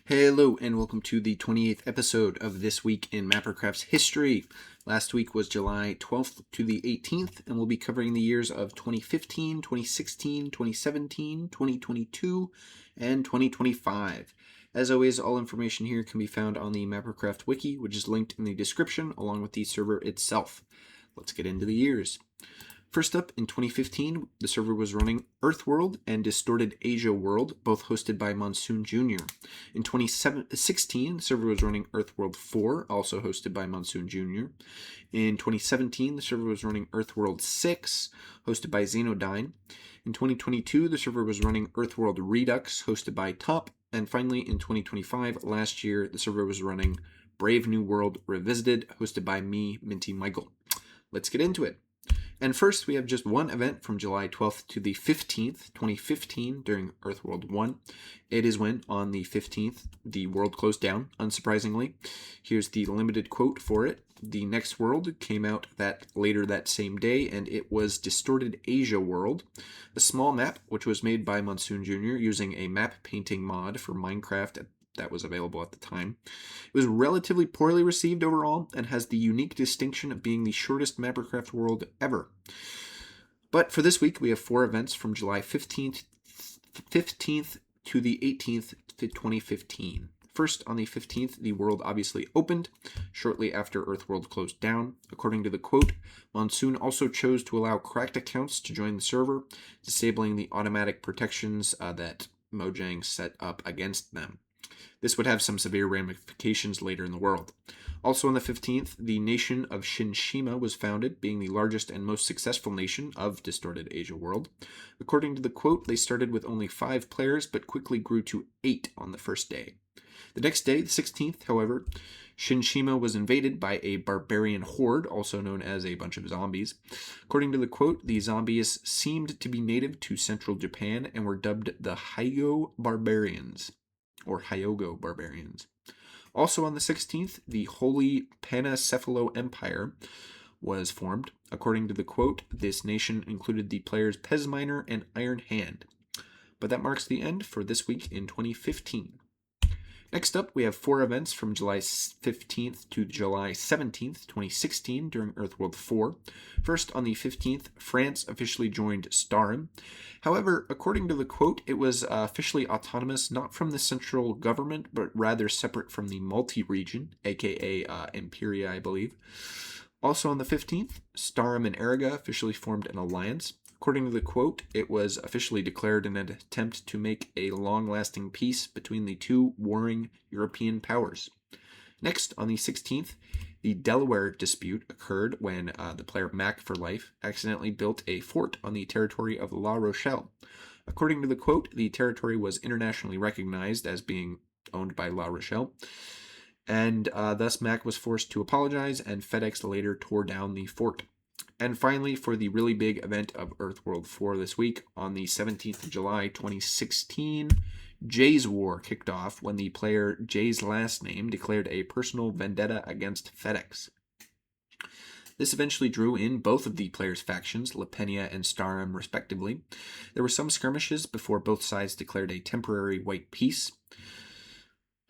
Hello and welcome to the 28th episode of This Week in Mappercraft's history. Last week was July 12th to the 18th, and we'll be covering the years of 2015, 2016, 2017, 2022, and 2025. As always, all information here can be found on the Mappercraft wiki, which is linked in the description, along with the server itself. Let's get into the years. First up, in 2015, the server was running Earthworld and Distorted Asia World, both hosted by Monsoon Jr. In 2016, the server was running Earthworld 4, also hosted by Monsoon Jr. In 2017, the server was running Earthworld 6, hosted by Xenodyne. In 2022, the server was running Earthworld Redux, hosted by Top. And finally, in 2025, last year, the server was running Brave New World Revisited, hosted by me, MintyMichael. Let's get into it. And first, we have just one event from July 12th to the 15th, 2015, during Earthworld 1. It is when, on the 15th, the world closed down, unsurprisingly. Here's the limited quote for it. The next world came out later that same day, and it was Distorted Asia World, a small map which was made by Monsoon Jr. using a map painting mod for Minecraft that was available at the time. It was relatively poorly received overall and has the unique distinction of being the shortest Mappercraft world ever. But for this week, we have 4 events from July 15th to the 18th to 2015. First, on the 15th, the world obviously opened shortly after Earthworld closed down. According to the quote, Monsoon also chose to allow cracked accounts to join the server, disabling the automatic protections that Mojang set up against them. This would have some severe ramifications later in the world. Also on the 15th, the nation of Shinshima was founded, being the largest and most successful nation of Distorted Asia World. According to the quote, they started with only 5 players, but quickly grew to 8 on the first day. The next day, the 16th, however, Shinshima was invaded by a barbarian horde, also known as a bunch of zombies. According to the quote, the zombies seemed to be native to central Japan and were dubbed the Hyogo Barbarians. Also on the 16th, the Holy Panacephalo Empire was formed. According to the quote, this nation included the players Pezminer and Iron Hand. But that marks the end for this week in 2015. Next up, we have 4 events from July 15th to July 17th, 2016, during Earthworld 4. First, on the 15th, France officially joined Starim. However, according to the quote, it was officially autonomous, not from the central government, but rather separate from the multi-region, aka Imperia, I believe. Also on the 15th, Starim and Eriga officially formed an alliance. According to the quote, it was officially declared in an attempt to make a long-lasting peace between the 2 warring European powers. Next, on the 16th, the Delaware dispute occurred when the player Mac for Life accidentally built a fort on the territory of La Rochelle. According to the quote, the territory was internationally recognized as being owned by La Rochelle, and thus Mac was forced to apologize, and FedEx later tore down the fort. And finally, for the really big event of Earthworld 4 this week, on the 17th of July 2016, Jay's War kicked off when the player Jay's last name declared a personal vendetta against FedEx. This eventually drew in both of the players' factions, Lepenia and Starim, respectively. There were some skirmishes before both sides declared a temporary white peace.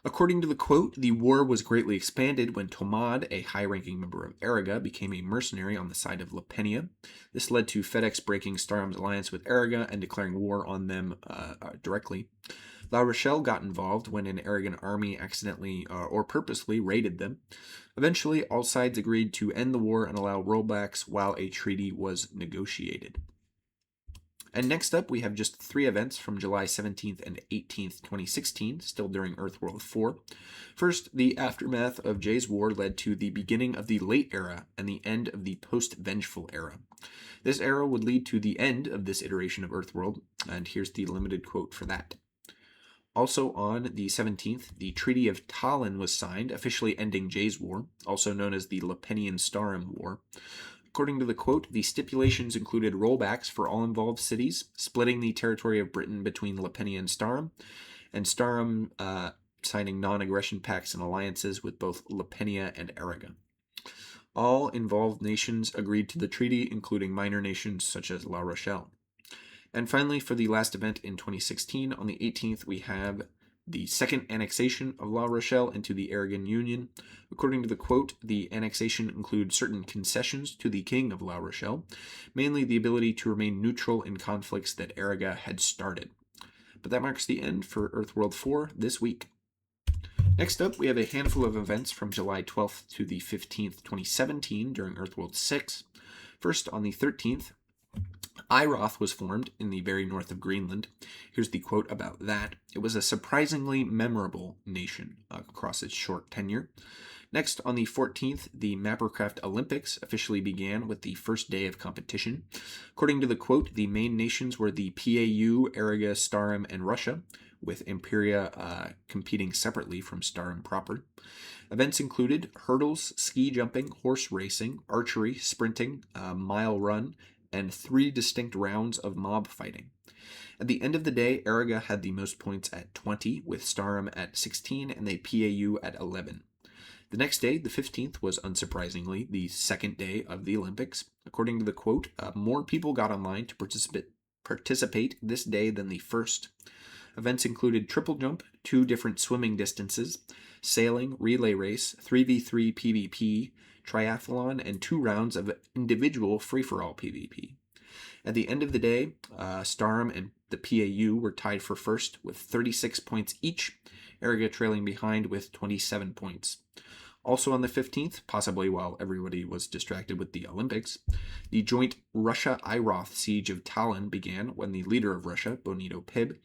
According to the quote, the war was greatly expanded when Tomad, a high-ranking member of Eriga, became a mercenary on the side of Lepenia. This led to FedEx breaking Starim's alliance with Eriga and declaring war on them directly. La Rochelle got involved when an Erigan army accidentally or purposely raided them. Eventually, all sides agreed to end the war and allow rollbacks while a treaty was negotiated. And next up, we have just 3 events from July 17th and 18th, 2016, still during Earthworld 4. First, the aftermath of Jay's War led to the beginning of the Late Era and the end of the Post-Vengeful Era. This era would lead to the end of this iteration of Earthworld, and here's the limited quote for that. Also on the 17th, the Treaty of Tallinn was signed, officially ending Jay's War, also known as the Lepenian-Starim War. According to the quote, the stipulations included rollbacks for all involved cities, splitting the territory of Britain between Lepenia and Starim signing non-aggression pacts and alliances with both Lepenia and Eriga. All involved nations agreed to the treaty, including minor nations such as La Rochelle. And finally, for the last event in 2016, on the 18th, we have the second annexation of La Rochelle into the Aragon Union. According to the quote, the annexation includes certain concessions to the King of La Rochelle, mainly the ability to remain neutral in conflicts that Aragon had started. But that marks the end for Earthworld 4 this week. Next up, we have a handful of events from July 12th to the 15th, 2017 during Earthworld 6. First, on the 13th, Iroth was formed in the very north of Greenland. Here's the quote about that. It was a surprisingly memorable nation across its short tenure. Next, on the 14th, the Mappercraft Olympics officially began with the first day of competition. According to the quote, the main nations were the PAU, Araga, Starum, and Russia, with Imperia competing separately from Starum proper. Events included hurdles, ski jumping, horse racing, archery, sprinting, mile run, and 3 distinct rounds of mob fighting. At the end of the day, Araga had the most points at 20, with Starum at 16 and the PAU at 11. The next day, the 15th, was unsurprisingly the second day of the Olympics. According to the quote, more people got online to participate this day than the first. Events included triple jump, 2 different swimming distances, sailing, relay race, 3v3 PvP, triathlon, and 2 rounds of individual free-for-all PvP. At the end of the day, Starum and the PAU were tied for first with 36 points each, Araga trailing behind with 27 points. Also on the 15th, possibly while everybody was distracted with the Olympics, the joint Russia-Iroth siege of Tallinn began when the leader of Russia, Bonito Pib,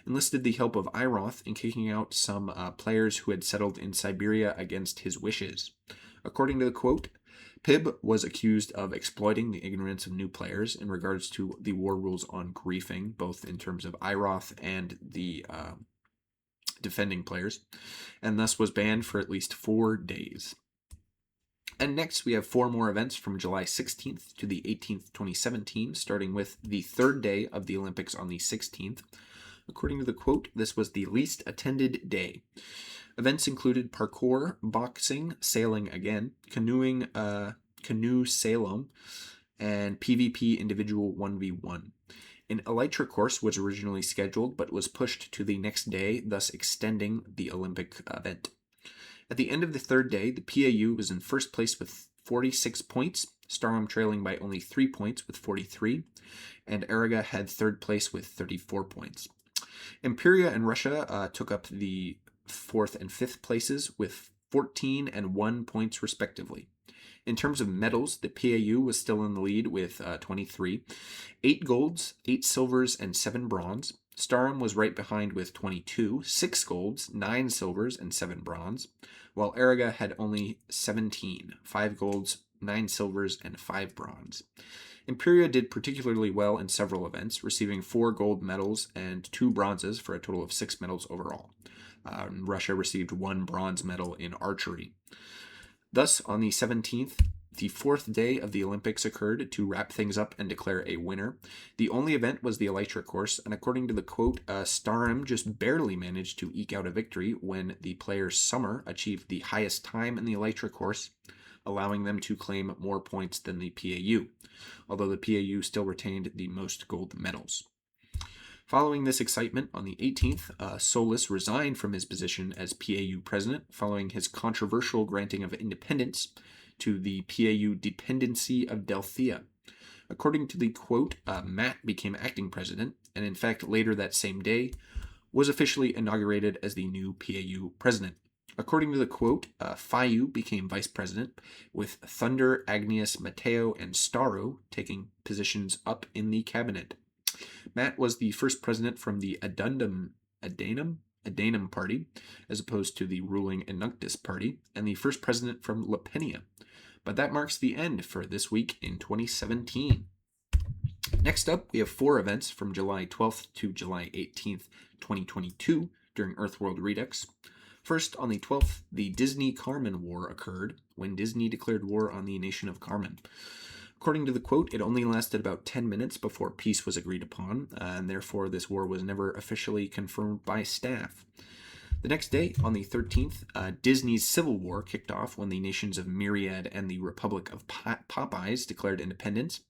enlisted the help of Iroth in kicking out some players who had settled in Siberia against his wishes. According to the quote, Pib was accused of exploiting the ignorance of new players in regards to the war rules on griefing, both in terms of Iroth and the defending players, and thus was banned for at least 4 days. And next, we have 4 more events from July 16th to the 18th, 2017, starting with the third day of the Olympics on the 16th. According to the quote, this was the least attended day. Events included parkour, boxing, sailing again, canoeing, canoe slalom, and PvP individual 1v1. An elytra course was originally scheduled but was pushed to the next day, thus extending the Olympic event. At the end of the third day, the PAU was in first place with 46 points, Starum trailing by only 3 points with 43, and Araga had third place with 34 points. Imperia and Russia took up the 4th and 5th places with 14 and 1 points respectively. In terms of medals, the PAU was still in the lead with 23, 8 golds, 8 silvers, and 7 bronze. Starum was right behind with 22, 6 golds, 9 silvers, and 7 bronze, while Araga had only 17, 5 golds, 9 silvers, and 5 bronze. Imperia did particularly well in several events, receiving 4 gold medals and 2 bronzes for a total of 6 medals overall. Russia received 1 bronze medal in archery. Thus, on the 17th, the 4th day of the Olympics occurred to wrap things up and declare a winner. The only event was the elytra course, and according to the quote, Starum just barely managed to eke out a victory when the player Summer achieved the highest time in the elytra course, allowing them to claim more points than the PAU, although the PAU still retained the most gold medals. Following this excitement, on the 18th, Solis resigned from his position as PAU president following his controversial granting of independence to the PAU dependency of Delthea. According to the quote, Matt became acting president, and in fact later that same day was officially inaugurated as the new PAU president. According to the quote, Fayu became vice president, with Thunder, Agnius, Mateo, and Starro taking positions up in the cabinet. Matt was the first president from the Adanum party, as opposed to the ruling Enunctus party, and the first president from Lapenia. But that marks the end for this week in 2017. Next up, we have 4 events from July 12th to July 18th, 2022 during Earthworld Redux. First, on the 12th, the Disney-Carmen War occurred, when Disney declared war on the nation of Carmen. According to the quote, it only lasted about 10 minutes before peace was agreed upon, and therefore this war was never officially confirmed by staff. The next day, on the 13th, Disney's Civil War kicked off when the nations of Myriad and the Republic of Popeyes declared independence,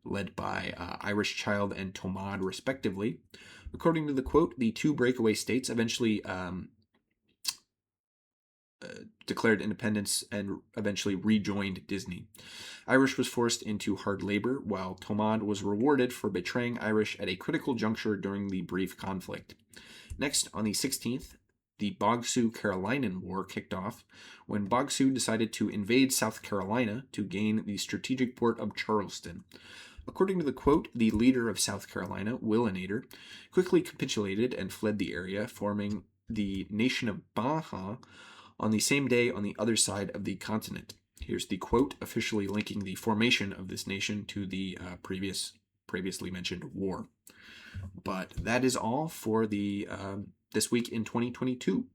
led by Irish Child and Tomad respectively. According to the quote, the two breakaway states eventually declared independence and eventually rejoined Disney. Irish was forced into hard labor, while Thomond was rewarded for betraying Irish at a critical juncture during the brief conflict. Next, on the 16th, the Bogsu-Carolinian War kicked off when Bogsu decided to invade South Carolina to gain the strategic port of Charleston. According to the quote, the leader of South Carolina, Willinator, quickly capitulated and fled the area, forming the nation of Baja on the same day on the other side of the continent. Here's the quote officially linking the formation of this nation to the previously mentioned war. But that is all for the this week in 2022.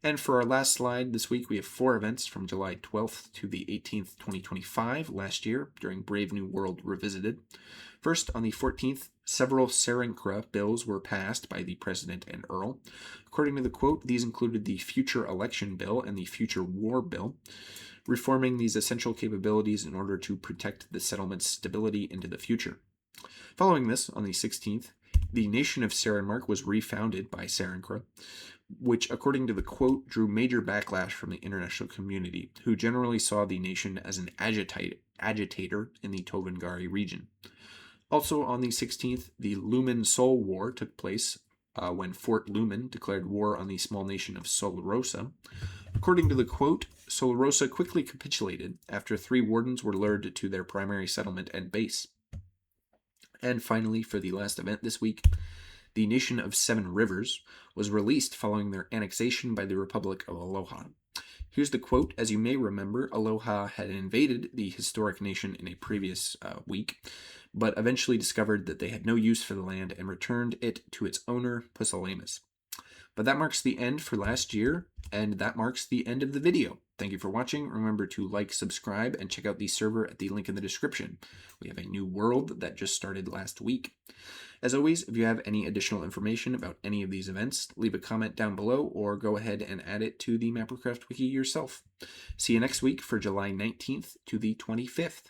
And for our last slide this week, we have 4 events from July 12th to the 18th, 2025, last year during Brave New World Revisited. First, on the 14th, several Sarinkra bills were passed by the President and Earl. According to the quote, these included the Future Election Bill and the Future War Bill, reforming these essential capabilities in order to protect the settlement's stability into the future. Following this, on the 16th, the nation of Sarenmark was refounded by Sarinkra, which, according to the quote, drew major backlash from the international community, who generally saw the nation as an agitator in the Tovengari region. Also on the 16th, the Lumen Sol War took place when Fort Lumen declared war on the small nation of Solarosa. According to the quote, Solarosa quickly capitulated after 3 wardens were lured to their primary settlement and base. And finally, for the last event this week, the nation of 7 Rivers was released following their annexation by the Republic of Aloha. Here's the quote. As you may remember, Aloha had invaded the historic nation in a previous week, but eventually discovered that they had no use for the land and returned it to its owner, Pusillanimous. But that marks the end for last year, and that marks the end of the video. Thank you for watching. Remember to like, subscribe, and check out the server at the link in the description. We have a new world that just started last week. As always, if you have any additional information about any of these events, leave a comment down below or go ahead and add it to the Mappercraft wiki yourself. See you next week for July 19th to the 25th.